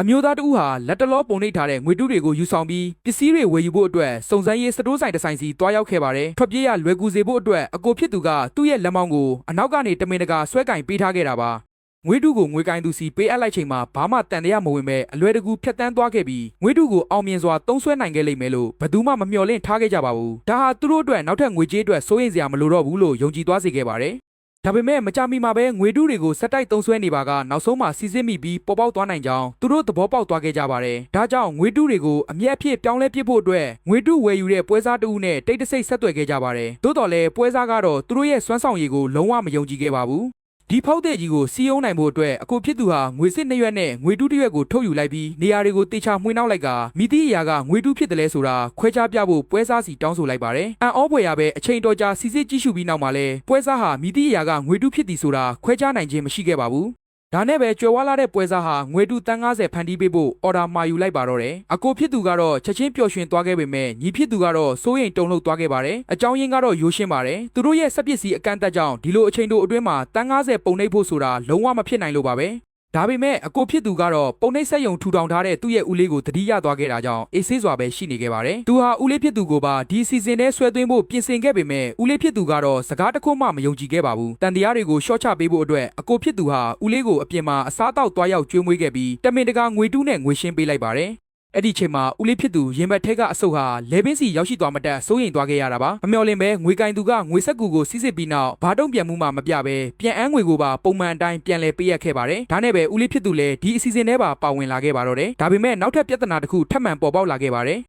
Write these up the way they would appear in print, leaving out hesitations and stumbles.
အမျိုးသားတဦးဟာလက်တလောပုံနှိပ်ထားတဲ့ငွေတုတွေကိုယူဆောင်ပြီးပစ္စည်းတွေဝယ်ယူဖို့အတွက်စုံစမ်းရေးစတိုးဆိုင်တစ်ဆိုင်စီတွားရောက်ခဲ့ပါတယ်။ထွက်ပြေးရလွယ်ကူစေဖို့အတွက်အကိုဖြစ်သူကသူ့ရဲ့လက်မောင်းကိုအနောက်ကနေတမင်တကာဆွဲကင်ပေးထားခဲ့တာပါ။ငွေတုကိုငွေကင်သူစီပေးအပ်လိုက်ချိန်မှာဘာမှတန်တရားမဝင်ပဲအလွယ်တကူဖြတ်တန်းသွားခဲ့ပြီးငွေတုကိုအောင်မြင်စွာသုံးစွဲနိုင်ခဲ့လိမ့်မယ်လို့ဘယ်သူမှမမျှော်လင့်ထားခဲ့ကြပါဘူး။ဒါဟာသူတို့အတွက်နောက်ထပ်ငွေကြေးအတွက်စိုးရိမ်စရာမလိုတော့ဘူးလို့ယုံကြည်သွားစေခဲ့ပါတယ်။ဒါပေမဲ့မကြမီမှာပဲငွေတုတွေကိုစက်တိုက်သုံးစွဲနေပါကနောက်ဆုံးမှာစီစစ်မိပြီးပေါ်ပေါက်သွားနိုင်ကြောင်းသူတို့သဘောပေါက်သွားခဲ့ကြပါတယ်။ဒါကြောင့်ငွေတုတွေကိုအမျက်အဖြစ်ပြောင်းလဲပစ်ဖို့အတွက်ငွေတုဝယ်ယူတဲ့ပွဲစားတဦးနဲ့တိတ်တဆိတ်ဆက်သွယ်ခဲ့ကြပါတယ်။သို့တော်လည်းပွဲစားကတော့သူတို့ရဲ့စွမ်းဆောင်ရည်ကိုလုံးဝမယုံကြည်ခဲ့ပါဘူး။ဒီဖောက်တဲ့ကြီးကိုစီးယုံနိုင်ဖို့အတွက်အကိုဖြစ်သူဟာငွေစစ်2ရွက်နဲ့ငွေတု1ရွက်ကိုထုတ်ယူလိုက်ပြီးနေရာတွေကိုတေချာမှွှေနှောက်လိုက်ကမိသည့်အရာကငွေတုဖြစ်တယ်လဲဆိုတာခွဲခြားပြဖို့ပွဲစားစီတောင်းဆိုလိုက်ပါတယ်။အံ့ဩဖွယ်ရပဲအချိန်တော်ကြာစီစစ်ကြည့်ရှုပြီးနောက်မှာလဲပွဲစားဟာမိသည့်အရာကငွေတုဖြစ်သည်ဆိုတာခွဲခြားနိုင်ခြင်းမရှိခဲ့ပါဘူး။ဒါနဲ့ပဲကြွယ်ဝလာတဲ့ပွဲစားဟာငွေတုတန်း90ဖန်တီးပေးဖို့အော်ဒါမှာယူလိုက်ပါတော့တယ်။အကိုဖြစ်သူကတော့ချက်ချင်းပျော်ရွှင်သွားခဲ့ပေမဲ့ညီဖြစ်သူကတော့စိုးရိမ်တုန်လှုပ်သွားခဲ့ပါတယ်။အကြောင်းရင်းကတော့ရိုးရှင်းပါတယ်။သူတို့ရဲ့စက်ပစ္စည်းအကန့်အသတ်ကြောင့်ဒီလိုအချိန်တိုအတွင်းမှာတန်း90ပုံနှိပ်ဖို့ဆိုတာလုံးဝမဖြစ်နိုင်လို့ပါပဲ။ဒါပေမဲ့အကိုဖြစ်သူကတော့ပုံနှိပ်ဆက်ယုံထူထောင်ထားတဲ့သူ့ရဲ့ဦးလေးကိုသတိရသွားခဲ့တာကြောင့်အေးဆေးစွာပဲရှိနေခဲ့ပါတယ်။သူဟာဦးလေးဖြစ်သူကိုပါဒီစီဇန်ထဲဆွဲသွင်းဖို့ပြင်ဆင်ခဲ့ပေမဲ့ဦးလေးဖြစ်သူကတော့စကားတစ်ခုမှမယုံကြည်ခဲ့ပါဘူး။တန်တရားတွေကိုရှော့ချပေးဖို့အတွက်အကိုဖြစ်သူဟာဦးလေးကိုအပြင်မှာအစားအသောက်တွားရောက်ကျွေးမွေးခဲ့ပြီးတမင်တကာငွေတူးနဲ့ငွေရှင်းပေးလိုက်ပါတယ်။အဲ့ဒီချိန်မှာဦးလေးဖြစ်သူရင်ဘတ်ထဲကအဆုပ်ဟာလဲပင်းစီရောက်ရှိသွားမတတ်စိုးရိမ်သွားခဲ့ရတာပါမမျှော်လင့်ပဲငွေကင်သူကငွေဆက်ကူကိုစီးစစ်ပြီးနောက်ဘာတုံ့ပြန်မှုမှမပြပဲပြန်အန်းငွေကိုပါပုံမှန်အတိုင်းပြန်လဲပေးရခဲ့ပါတယ်ဒါနဲ့ပဲဦးလေးဖြစ်သူလည်းဒီအစီအစဉ်ထဲပါဝင်လာခဲ့ပါတော့တယ်ဒါပေမဲ့နောက်ထပ်ပြဿနာတစ်ခုထပ်မံပေါ်ပေါက်လာခဲ့ပါတယ်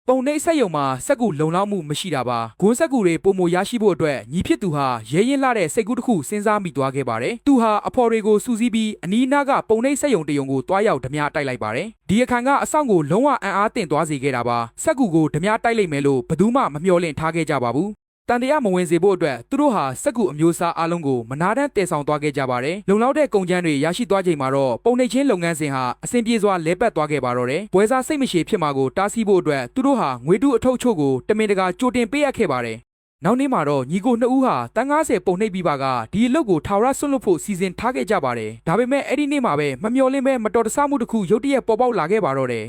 ပုံနှိပ်ဆက်ယုံမှာစက်ကူလုံလောက်မှုမရှိတာပါဂွန်းစက်ကူတွေပုံမရရှိဖို့အတွက်ညီဖြစ်သူဟာရဲရင်လာတဲ့စိတ်ကူးတစ်ခုစဉ်းစားမိသွားခဲ့ပါတယ်သူဟာအဖော်တွေကိုစူးစီးပြီးအနီးနားကပုံနှိပ်ဆက်ယုံတယုံကိုတွားရောက်ဓမြတိုက်လိုက်ပါတယ်ဒီအခါကအဆောင်ကိုလုံးဝအံ့အားသင့်သွားစေခဲ့တာပါစက်ကူကိုဓမြတိုက်လိုက်မယ်လို့ဘယ်သူမှမမျှော်လင့်ထားခဲ့ကြပါဘူးတန်တရားမဝင်စေဖို့အတွက်သူတို့ဟာစက်ကူအမျိုးအစားအလုံးကိုမနာတမ်းတည်ဆောင်သွားခဲ့ကြပါတယ်လုံလောက်တဲ့ကုန်ကျန်းတွေရရှိသွားချိန်မှာတော့ပုံနှိပ်ချင်းလုပ်ငန်းစဉ်ဟာအဆင်ပြေစွာလဲပတ်သွားခဲ့ပါတော့တယ်ပွဲစားစိတ်မရှည်ဖြစ်မှာကိုတားဆီးဖို့အတွက်သူတို့ဟာငွေတုအထုပ်ချို့ကိုတမင်တကာကြိုတင်ပေးအပ်ခဲ့ပါတယ်နောက်နေ့မှာတော့ညီကိုနှစ်ဦးဟာတန်း90ပုံနှိပ်ပြီးပါကဒီအလုပ်ကိုထာဝရဆွတ်လွတ်ဖို့စီစဉ်ထားခဲ့ကြပါတယ်ဒါပေမဲ့အဲ့ဒီနေ့မှာပဲမမျှော်လင့်ပဲမတော်တဆမှုတစ်ခုရုတ်တရက်ပေါ်ပေါက်လာခဲ့ပါတော့တယ်